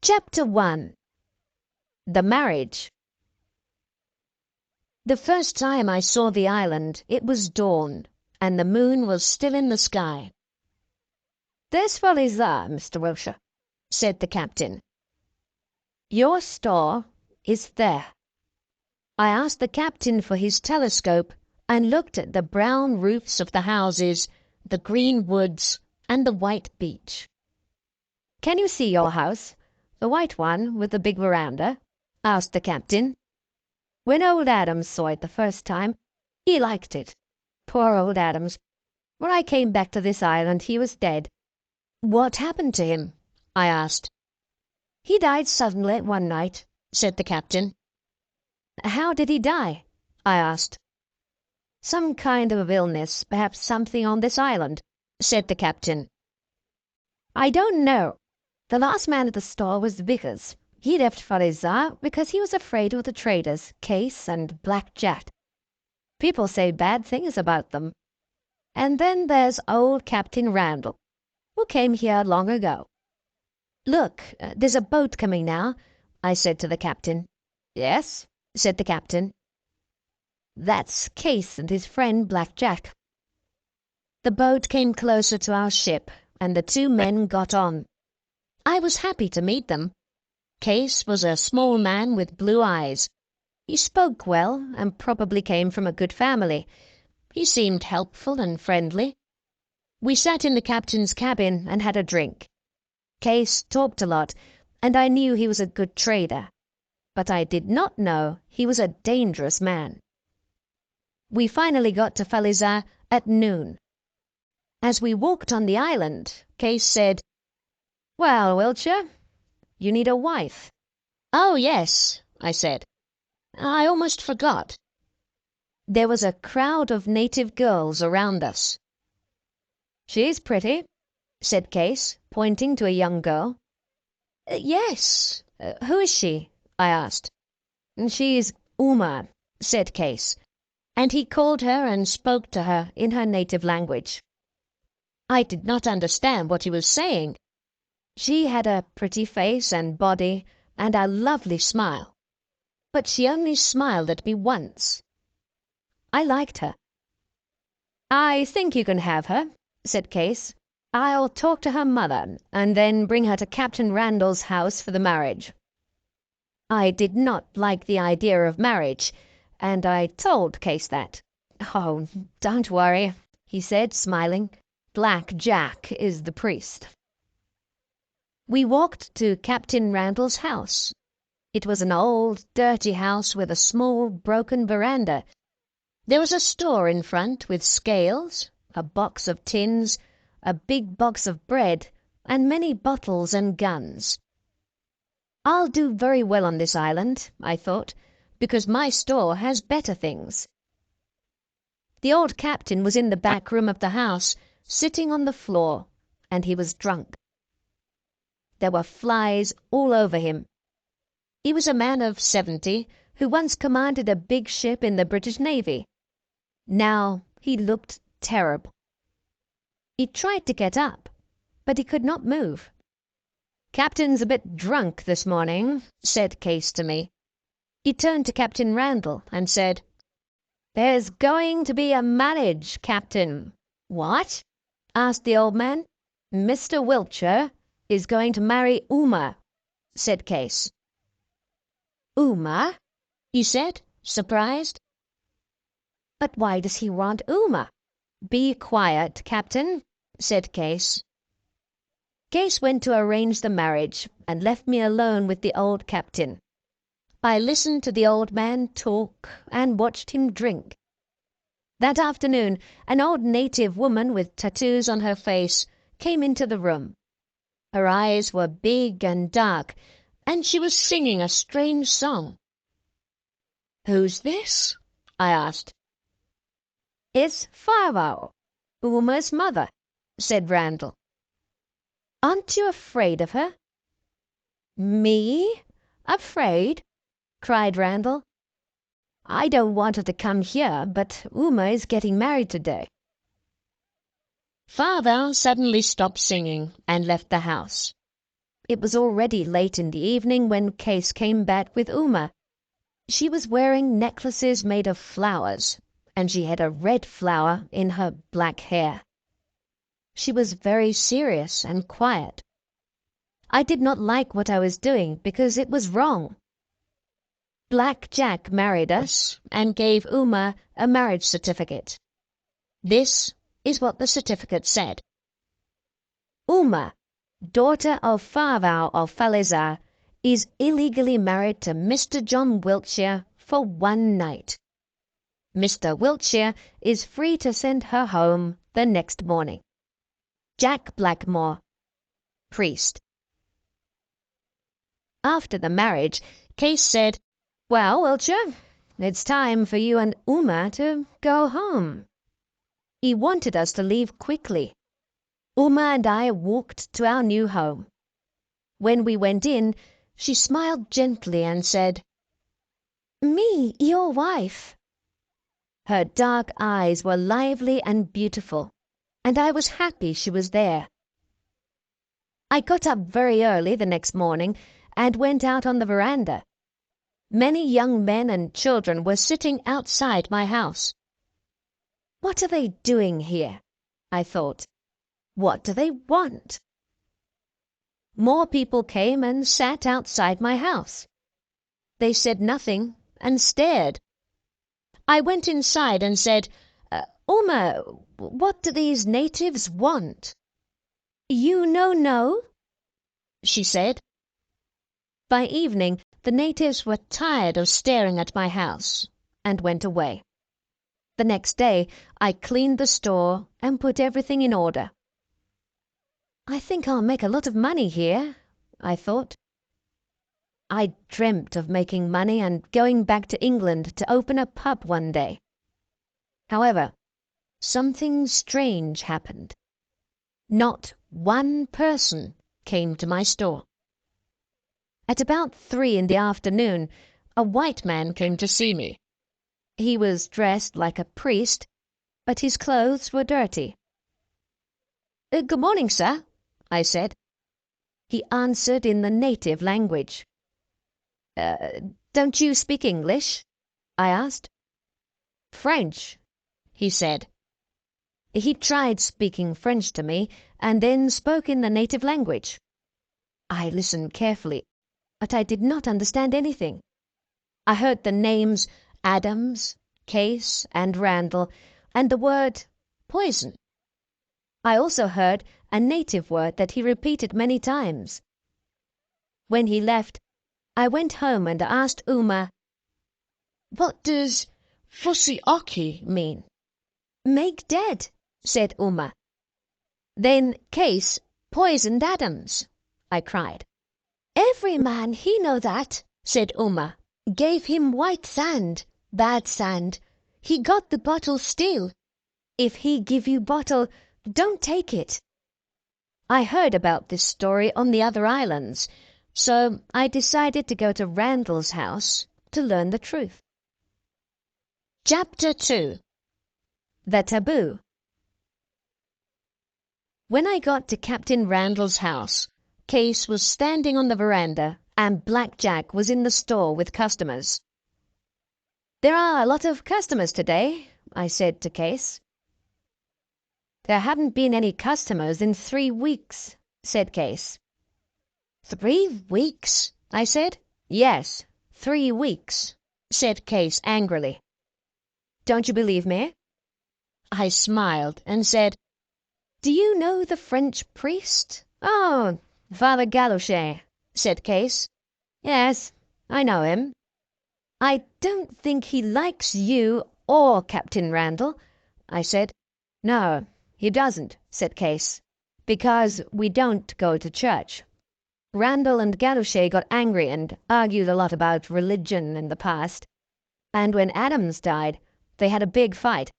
Chapter 1. The Marriage. The first time I saw the island, it was dawn, and the moon was still in the sky. "There's Folly's there, Mr. Wiltshire," said the captain. "Your store is there." I asked the captain for his telescope and looked at the brown roofs of the houses, the green woods, and the white beach. "Can you see your house, the white one with the big veranda?" asked the captain. "When old Adams saw it the first time, he liked it. Poor old Adams! When I came back to this island he was dead." "What happened to him?" I asked. "He died suddenly one night," said the captain. "How did he die?" I asked. "Some kind of illness, perhaps something on this island," said the captain. "I don't know. The last man at the store was Vickers. He left Folly there because he was afraid of the traders, Case and Black Jack. People say bad things about them. And then there's old Captain Randall, who came here long ago." "Look, there's a boat coming now," I said to the captain. "Yes," said the captain. "That's Case and his friend Black Jack." The boat came closer to our ship, and the two men got on. I was happy to meet them. Case was a small man with blue eyes. He spoke well, and probably came from a good family. He seemed helpful and friendly. We sat in the captain's cabin and had a drink. Case talked a lot, and I knew he was a good trader. But I did not know he was a dangerous man. We finally got to Falizar at noon. As we walked on the island, Case said, "Well, Wiltshire, you need a wife." "Oh, yes," I said. "I almost forgot." There was a crowd of native girls around us. "She's pretty," said Case, pointing to a young girl. "Yes. Who is she?" I asked. "She's Uma," said Case, and he called her and spoke to her in her native language. I did not understand what he was saying. She had a pretty face and body and a lovely smile, but she only smiled at me once. I liked her. "I think you can have her," said Case. "I'll talk to her mother and then bring her to Captain Randall's house for the marriage." I did not like the idea of marriage, and I told Case that. "Oh, don't worry," he said, smiling. "Black Jack is the priest." We walked to Captain Randall's house. It was an old, dirty house with a small, broken veranda. There was a store in front with scales, a box of tins, a big box of bread, and many bottles and guns. I'll do very well on this island, I thought, because my store has better things. The old captain was in the back room of the house, sitting on the floor, and he was drunk. There were flies all over him. He was a man of 70 who once commanded a big ship in the British Navy. Now he looked terrible. He tried to get up, but he could not move. "Captain's a bit drunk this morning," said Case to me. He turned to Captain Randall and said, "There's going to be a marriage, Captain." "What?" asked the old man. "Mr. Wiltshire is going to marry Uma," said Case. "Uma?" he said, surprised. "But why does he want Uma?" "Be quiet, Captain," said Case. Case went to arrange the marriage and left me alone with the old captain. I listened to the old man talk and watched him drink. That afternoon, an old native woman with tattoos on her face came into the room. Her eyes were big and dark, and she was singing a strange song. "Who's this?" I asked. "It's Farwell, Uma's mother," said Randall. "Aren't you afraid of her?" "Me? Afraid?" cried Randall. "I don't want her to come here, but Uma is getting married today." Farwell suddenly stopped singing and left the house. It was already late in the evening when Case came back with Uma. She was wearing necklaces made of flowers, and she had a red flower in her black hair. She was very serious and quiet. I did not like what I was doing because it was wrong. Black Jack married us and gave Uma a marriage certificate. This is what the certificate said. Uma, daughter of Farvow of Falezar, is illegally married to Mr. John Wiltshire for one night. Mr. Wiltshire is free to send her home the next morning. Jack Blackmore, priest. After the marriage, Case said, "Well, Wiltshire, it's time for you and Uma to go home." He wanted us to leave quickly. Uma and I walked to our new home. When we went in, she smiled gently and said, "Me, your wife." Her dark eyes were lively and beautiful, and I was happy she was there. I got up very early the next morning and went out on the veranda. Many young men and children were sitting outside my house. What are they doing here? I thought. What do they want? More people came and sat outside my house. They said nothing and stared. I went inside and said, "Uma, what do these natives want?" "You no," she said. By evening, the natives were tired of staring at my house and went away. The next day, I cleaned the store and put everything in order. I think I'll make a lot of money here, I thought. I dreamt of making money and going back to England to open a pub one day. However, something strange happened. Not one person came to my store. At about 3 in the afternoon, a white man came to see me. He was dressed like a priest, but his clothes were dirty. "Good morning, sir," I said. He answered in the native language. "Don't you speak English?" I asked. "French," he said. He tried speaking French to me and then spoke in the native language. I listened carefully, but I did not understand anything. I heard the names Adams, Case, and Randall, and the word poison. I also heard a native word that he repeated many times. When he left, I went home and asked Uma, "What does Fusioki mean?" "Make dead," said Uma. "Then Case poisoned Adams," I cried. "Every man he know that," said Uma. "Gave him white sand, bad sand. He got the bottle still. If he give you bottle, don't take it." I heard about this story on the other islands, so I decided to go to Randall's house to learn the truth. Chapter 2. The Taboo. When I got to Captain Randall's house, Case was standing on the veranda and Black Jack was in the store with customers. "There are a lot of customers today," I said to Case. "There haven't been any customers in 3 weeks," said Case. "3 weeks?" I said. "Yes, 3 weeks," said Case angrily. "Don't you believe me?" I smiled and said, "Do you know the French priest?" "Oh, Father Galouchet," said Case. "Yes, I know him." "I don't think he likes you or Captain Randall," I said. "No, he doesn't," said Case, "because we don't go to church. Randall and Galouchet got angry and argued a lot about religion in the past. And when Adams died, they had a big fight.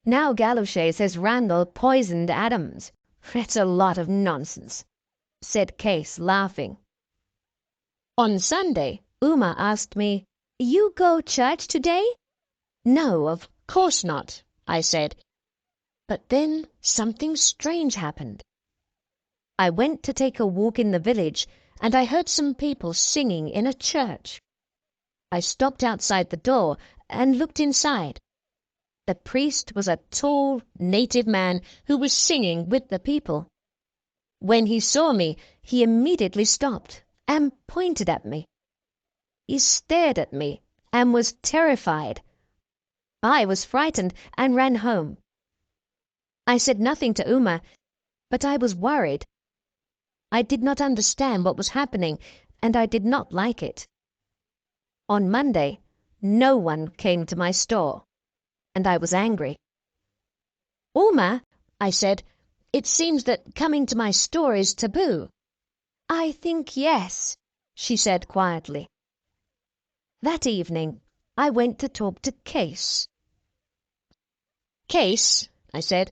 Now Galouchet says Randall poisoned Adams. It's a lot of nonsense," said Case, laughing. On Sunday, Uma asked me, "You go church today?" "No, of course not," I said. But then something strange happened. I went to take a walk in the village, and I heard some people singing in a church. I stopped outside the door and looked inside. The priest was a tall, native man who was singing with the people. When he saw me, he immediately stopped and pointed at me. He stared at me and was terrified. I was frightened and ran home. I said nothing to Uma, but I was worried. I did not understand what was happening, and I did not like it. On Monday, no one came to my store, and I was angry. Uma, I said, it seems that coming to my store is taboo. I think yes, she said quietly. That evening, I went to talk to Case. Case, I said,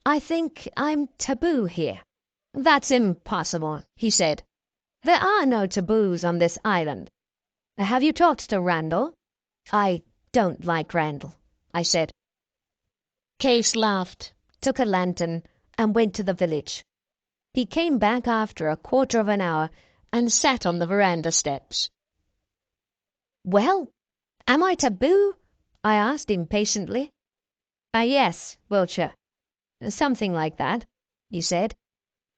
I think I'm taboo here. That's impossible, he said. There are no taboos on this island. Have you talked to Randall? I don't like Randall, I said. Case laughed, took a lantern, and went to the village. He came back after a quarter of an hour and sat on the veranda steps. Well, am I taboo? I asked impatiently. Yes, Wiltshire. Something like that, he said.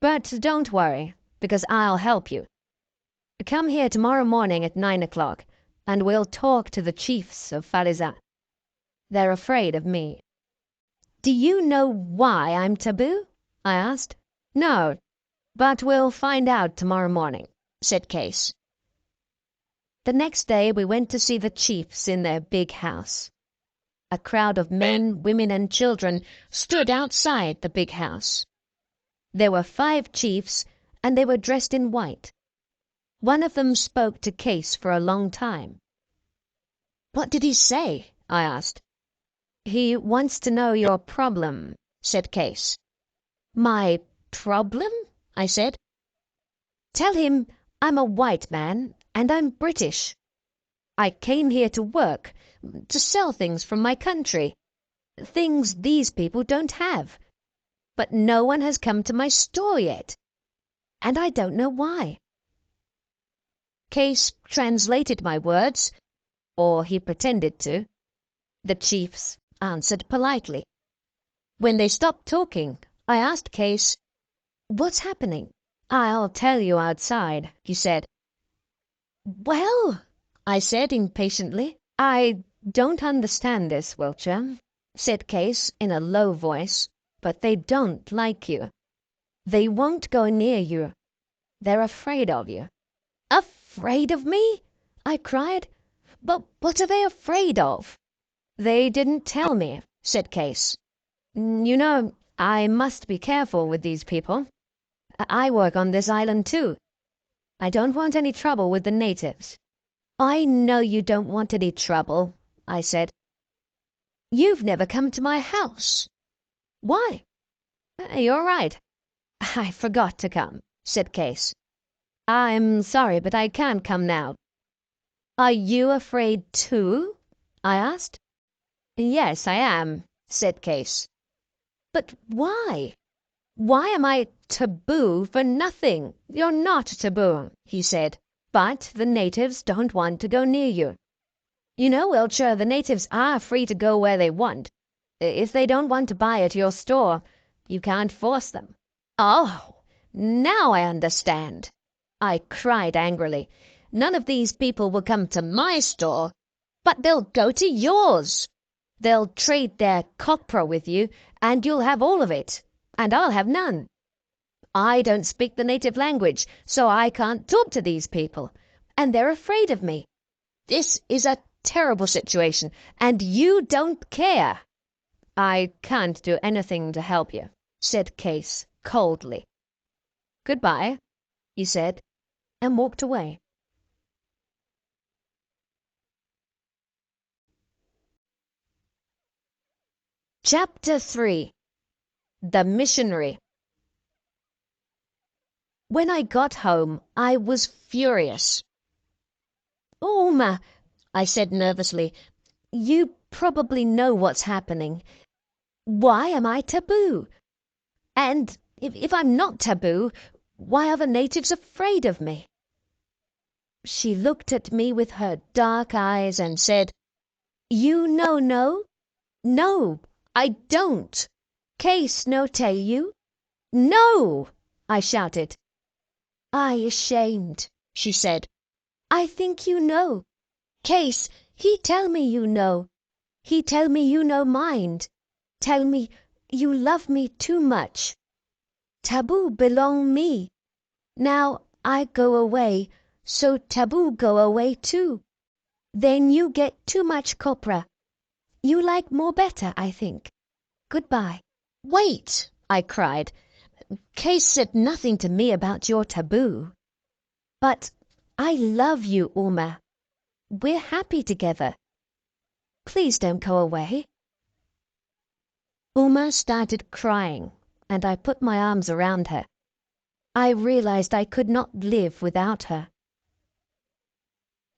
But don't worry, because I'll help you. Come here tomorrow morning at 9 o'clock, and we'll talk to the chiefs of Falizat. They're afraid of me. Do you know why I'm taboo? I asked. No, but we'll find out tomorrow morning, said Case. The next day we went to see the chiefs in their big house. A crowd of men, women, and children stood outside the big house. There were 5 chiefs, and they were dressed in white. One of them spoke to Case for a long time. What did he say? I asked. He wants to know your problem, said Case. My problem? I said. Tell him I'm a white man and I'm British. I came here to work, to sell things from my country, things these people don't have. But no one has come to my store yet, and I don't know why. Case translated my words, or he pretended to. The chiefs answered politely. When they stopped talking, I asked Case, "What's happening?" "I'll tell you outside," he said. "Well," I said impatiently, "I don't understand this, Wiltshire," said Case in a low voice, "but they don't like you. They won't go near you. They're afraid of you." "Afraid of me?" I cried. "But what are they afraid of?" "They didn't tell me," said Case. "You know, I must be careful with these people. I work on this island too. I don't want any trouble with the natives." "I know you don't want any trouble," I said. "You've never come to my house." "Why?" "You're right. I forgot to come," said Case. "I'm sorry, but I can't come now." "Are you afraid too?" I asked. "Yes, I am," said Case. "But why? Why am I taboo for nothing?" "You're not taboo," he said, "but the natives don't want to go near you. You know, Wiltshire, the natives are free to go where they want. If they don't want to buy at your store, you can't force them." "Oh, now I understand," I cried angrily. "None of these people will come to my store, but they'll go to yours. They'll trade their copra with you, and you'll have all of it, and I'll have none. I don't speak the native language, so I can't talk to these people, and they're afraid of me. This is a terrible situation, and you don't care." "I can't do anything to help you," said Case coldly. "Goodbye," he said, and walked away. Chapter 3. The Missionary. When I got home, I was furious. "Uma," I said nervously, "you probably know what's happening. Why am I taboo? And If I'm not taboo, why are the natives afraid of me?" She looked at me with her dark eyes and said, "You no know? No, I don't. Case no tell you?" "No!" I shouted. "I ashamed," she said. "I think you know. Case, he tell me you know. He tell me you no mind. Tell me you love me too much. Taboo belong me. Now I go away, so taboo go away too. Then you get too much copra. You like more better, I think. Goodbye." "Wait!" I cried. "Case said nothing to me about your taboo." "But I love you, Uma. We're happy together. Please don't go away." Uma started crying, and I put my arms around her. I realized I could not live without her.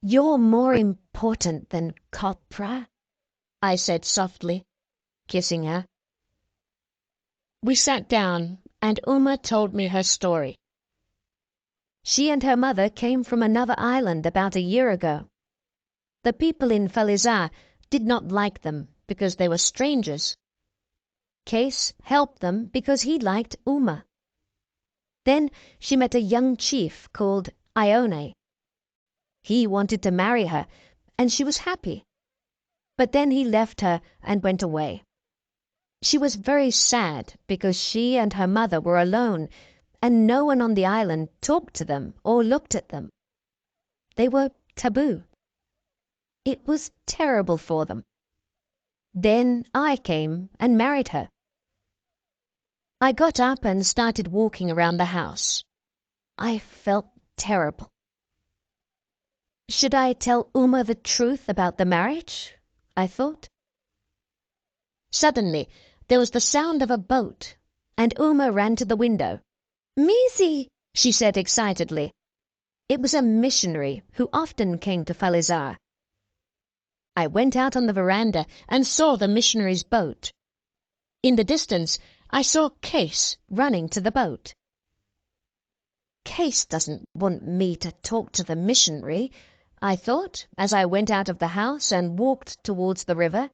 "You're more important than copra," I said softly, kissing her. We sat down, and Uma told me her story. She and her mother came from another island about a year ago. The people in Falizar did not like them because they were strangers. Case helped them because he liked Uma. Then she met a young chief called Ione. He wanted to marry her, and she was happy. But then he left her and went away. She was very sad because she and her mother were alone, and no one on the island talked to them or looked at them. They were taboo. It was terrible for them. Then I came and married her. I got up and started walking around the house. I felt terrible. Should I tell Uma the truth about the marriage? I thought. Suddenly, there was the sound of a boat, and Uma ran to the window. "Misi!" she said excitedly. It was a missionary who often came to Falizar. I went out on the veranda and saw the missionary's boat. In the distance, I saw Case running to the boat. Case doesn't want me to talk to the missionary, I thought, as I went out of the house and walked towards the river.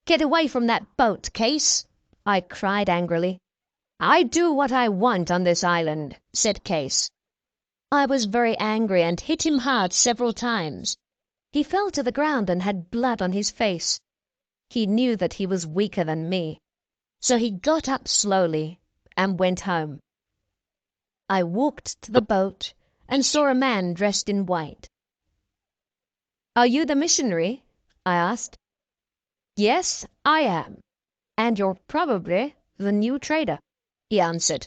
"Get away from that boat, Case!" I cried angrily. "I do what I want on this island," said Case. I was very angry and hit him hard several times. He fell to the ground and had blood on his face. He knew that he was weaker than me, so he got up slowly and went home. I walked to the boat and saw a man dressed in white. "Are you the missionary?" I asked. "Yes, I am. And you're probably the new trader," he answered.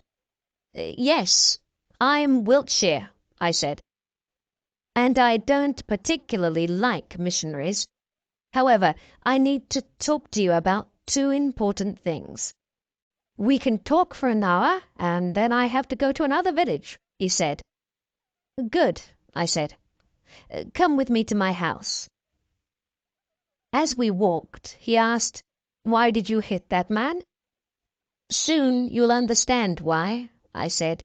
"Yes, I'm Wiltshire," I said. "And I don't particularly like missionaries. However, I need to talk to you about two important things." "We can talk for an hour, and then I have to go to another village," he said. "Good," I said. "Come with me to my house." As we walked, he asked, "Why did you hit that man?" "Soon you'll understand why," I said.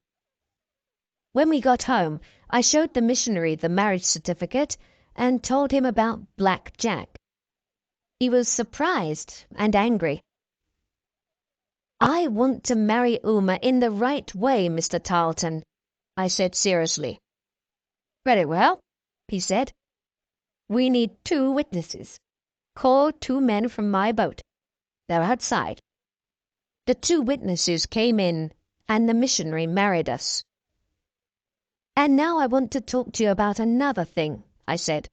When we got home, I showed the missionary the marriage certificate and told him about Black Jack. He was surprised and angry. "I want to marry Uma in the right way, Mr. Tarleton," I said seriously. "Very well," he said. "We need 2 witnesses. Call 2 men from my boat. They're outside." The 2 witnesses came in, and the missionary married us. "And now I want to talk to you about another thing," I said.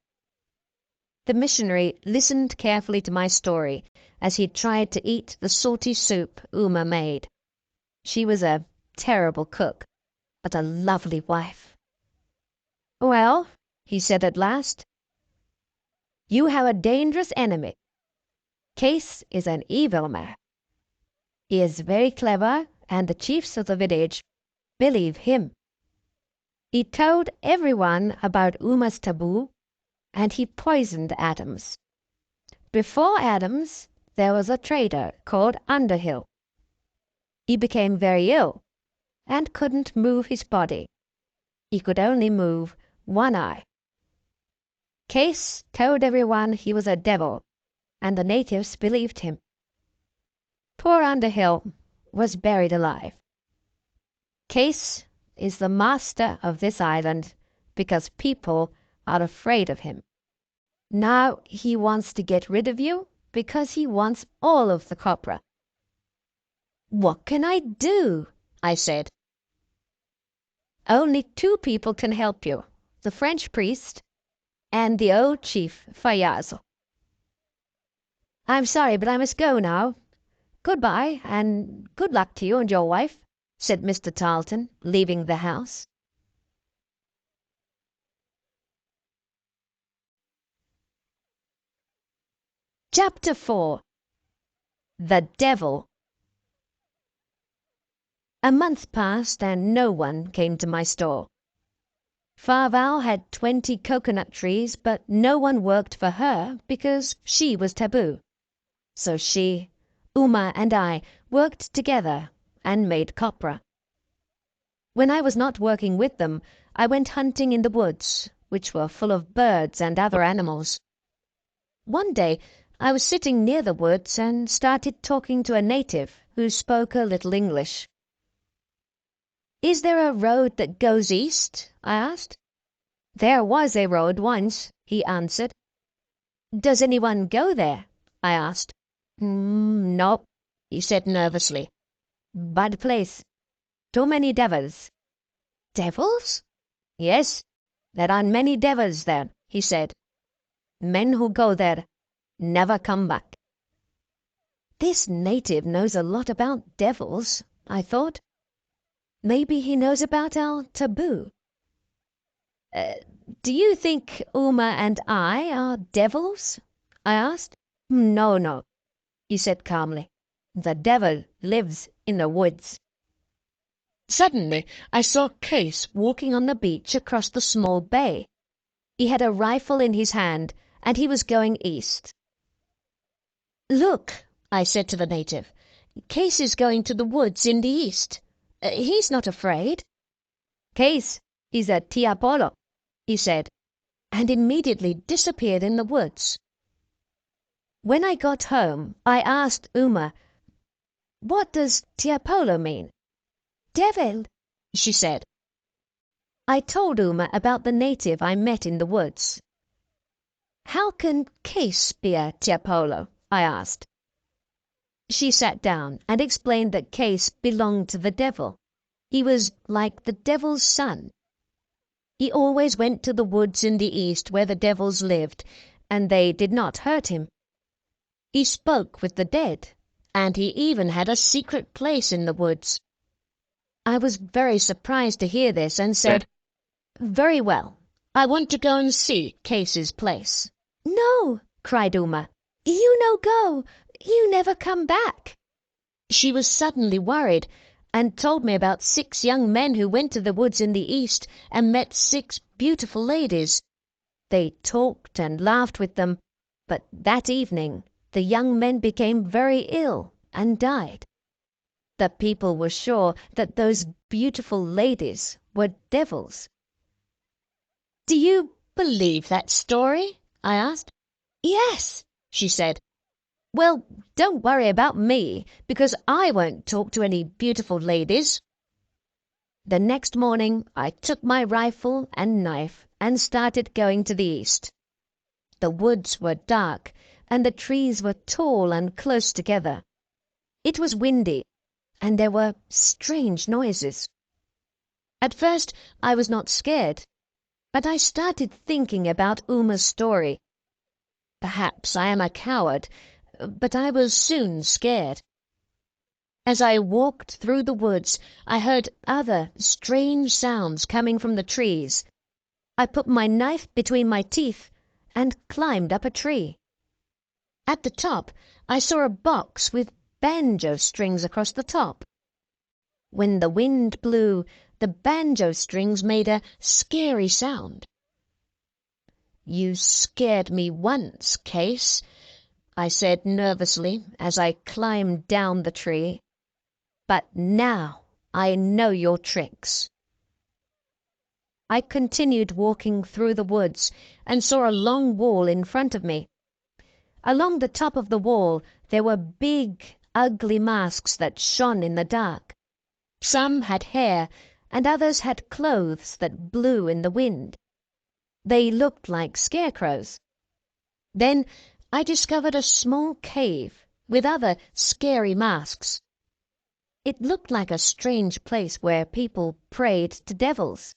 The missionary listened carefully to my story as he tried to eat the salty soup Uma made. She was a terrible cook, but a lovely wife. "Well," he said at last, "you have a dangerous enemy. Case is an evil man. He is very clever, and the chiefs of the village believe him. He told everyone about Uma's taboo, and he poisoned Adams. Before Adams, there was a trader called Underhill. He became very ill and couldn't move his body. He could only move one eye. Case told everyone he was a devil, and the natives believed him. Poor Underhill was buried alive. Case is the master of this island because people are afraid of him. Now he wants to get rid of you because he wants all of the copra." "What can I do?" I said. "Only two people can help you, the French priest and the old chief Fayazo. I'm sorry, but I must go now. Goodbye, and good luck to you and your wife," said Mr. Tarleton, leaving the house. Chapter 4. The Devil. A month passed and no one came to my store. Farval had 20 coconut trees, but no one worked for her because she was taboo. So she, Uma, and I worked together and made copra. When I was not working with them, I went hunting in the woods, which were full of birds and other animals. One day I was sitting near the woods and started talking to a native who spoke a little English. "Is there a road that goes east?" I asked. "There was a road once," he answered. "Does anyone go there?" I asked. "No," he said nervously. "Bad place. Too many devils." "Devils?" "Yes, there are many devils there," he said. "Men who go there never come back." This native knows a lot about devils, I thought. Maybe he knows about our taboo. "Do you think Uma and I are devils?" I asked. "No, no," he said calmly. "The devil lives in the woods." Suddenly I saw Case walking on the beach across the small bay. He had a rifle in his hand and he was going east. "Look," I said to the native, "Case is going to the woods in the east. He's not afraid." "Case is a Tiapolo," he said, and immediately disappeared in the woods. When I got home, I asked Uma, "What does Tiapolo mean?" "Devil," she said. I told Uma about the native I met in the woods. "How can Case be a Tiapolo?" I asked. She sat down and explained that Case belonged to the devil. He was like the devil's son. He always went to the woods in the east where the devils lived, and they did not hurt him. He spoke with the dead, and he even had a secret place in the woods. I was very surprised to hear this and said, "Very well, I want to go and see Case's place." "No," cried Uma. "You no go. You never come back." She was suddenly worried and told me about 6 young men who went to the woods in the east and met 6 beautiful ladies. They talked and laughed with them, but that evening the young men became very ill and died. The people were sure that those beautiful ladies were devils. "Do you believe that story?" I asked. "Yes," she said. "Well, don't worry about me, because I won't talk to any beautiful ladies." The next morning I took my rifle and knife and started going to the east. The woods were dark and the trees were tall and close together. It was windy and there were strange noises. At first I was not scared, but I started thinking about Uma's story. Perhaps I am a coward, but I was soon scared. As I walked through the woods, I heard other strange sounds coming from the trees. I put my knife between my teeth and climbed up a tree. At the top, I saw a box with banjo strings across the top. When the wind blew, the banjo strings made a scary sound. "You scared me once, Case," I said nervously as I climbed down the tree. but now I know your tricks." I continued walking through the woods and saw a long wall in front of me. Along the top of the wall there were big, ugly masks that shone in the dark. Some had hair, and others had clothes that blew in the wind. They looked like scarecrows. Then I discovered a small cave with other scary masks. It looked like a strange place where people prayed to devils.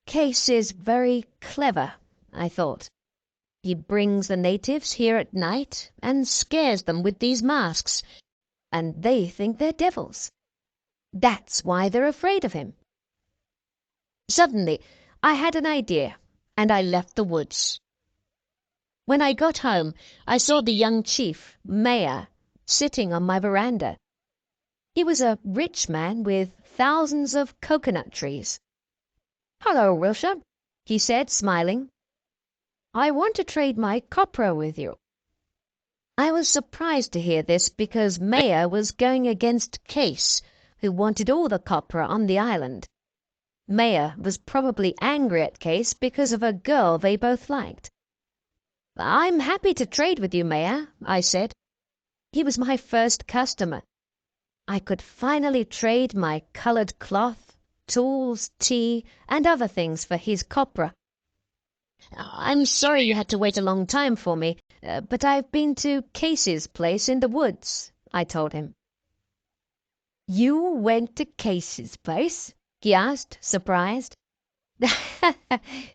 "Case is very clever," I thought. "He brings the natives here at night and scares them with these masks, and they think they're devils. That's why they're afraid of him." Suddenly I had an idea, and I left the woods. When I got home, I saw the young chief, Mayor, sitting on my veranda. He was a rich man with thousands of coconut trees. "Hello, Wilshire," he said, smiling. "I want to trade my copra with you." I was surprised to hear this because Mayor was going against Case, who wanted all the copra on the island. Mayor was probably angry at Case because of a girl they both liked. "I'm happy to trade with you, Mayor," I said. He was my first customer. I could finally trade my colored cloth, tools, tea, and other things for his copra. "I'm sorry you had to wait a long time for me, but I've been to Case's place in the woods," I told him. "You went to Case's place?" he asked, surprised.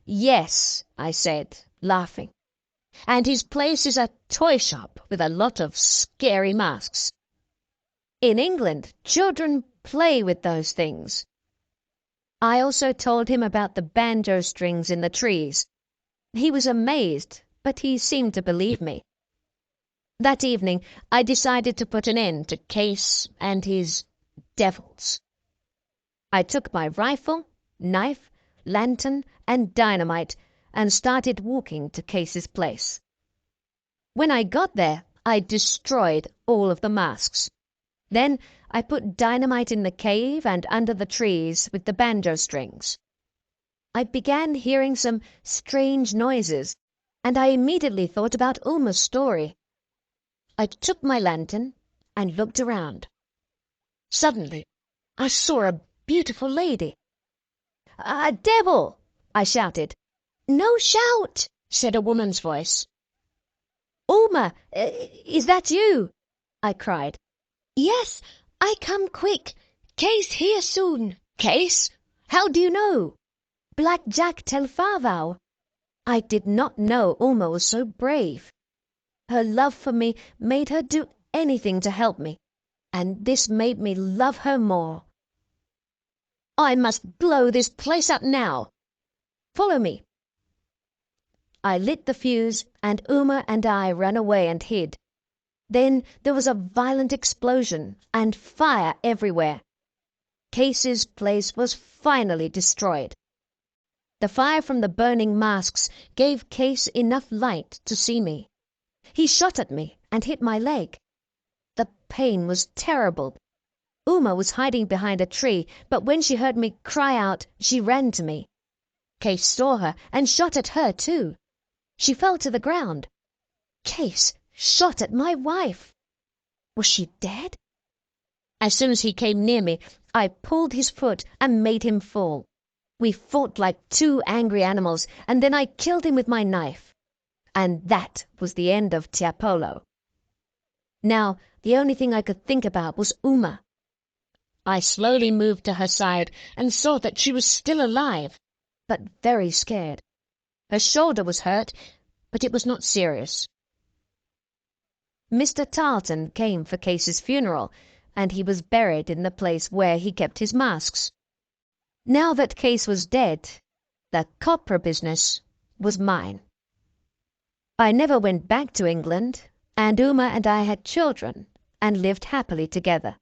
"Yes," I said, laughing. "And his place is a toy shop with a lot of scary masks. In England, children play with those things." I also told him about the banjo strings in the trees. He was amazed, but he seemed to believe me. That evening I decided to put an end to Case and his devils. I took my rifle, knife, lantern, and dynamite and started walking to Case's place. When I got there, I destroyed all of the masks. Then I put dynamite in the cave and under the trees with the banjo strings. I began hearing some strange noises, and I immediately thought about Ulma's story. I took my lantern and looked around. Suddenly, I saw a beautiful lady. "A devil!" I shouted. "No shout," said a woman's voice. "Ulma, is that you?" I cried. "Yes, I come quick. Case here soon." "Case? How do you know?" "Black Jack tell Farthou." I did not know Ulma was so brave. Her love for me made her do anything to help me, and this made me love her more. "I must blow this place up now. Follow me." I lit the fuse, and Uma and I ran away and hid. Then there was a violent explosion and fire everywhere. Case's place was finally destroyed. The fire from the burning masks gave Case enough light to see me. He shot at me and hit my leg. The pain was terrible. Uma was hiding behind a tree, but when she heard me cry out, she ran to me. Case saw her and shot at her too. She fell to the ground. Case shot at my wife. Was she dead? As soon as he came near me, I pulled his foot and made him fall. We fought like two angry animals, and then I killed him with my knife. And that was the end of Tiapolo. Now, the only thing I could think about was Uma. I slowly moved to her side and saw that she was still alive, but very scared. Her shoulder was hurt, but it was not serious. Mr. Tarleton came for Case's funeral, and he was buried in the place where he kept his masks. Now that Case was dead, the copra business was mine. I never went back to England, and Uma and I had children and lived happily together.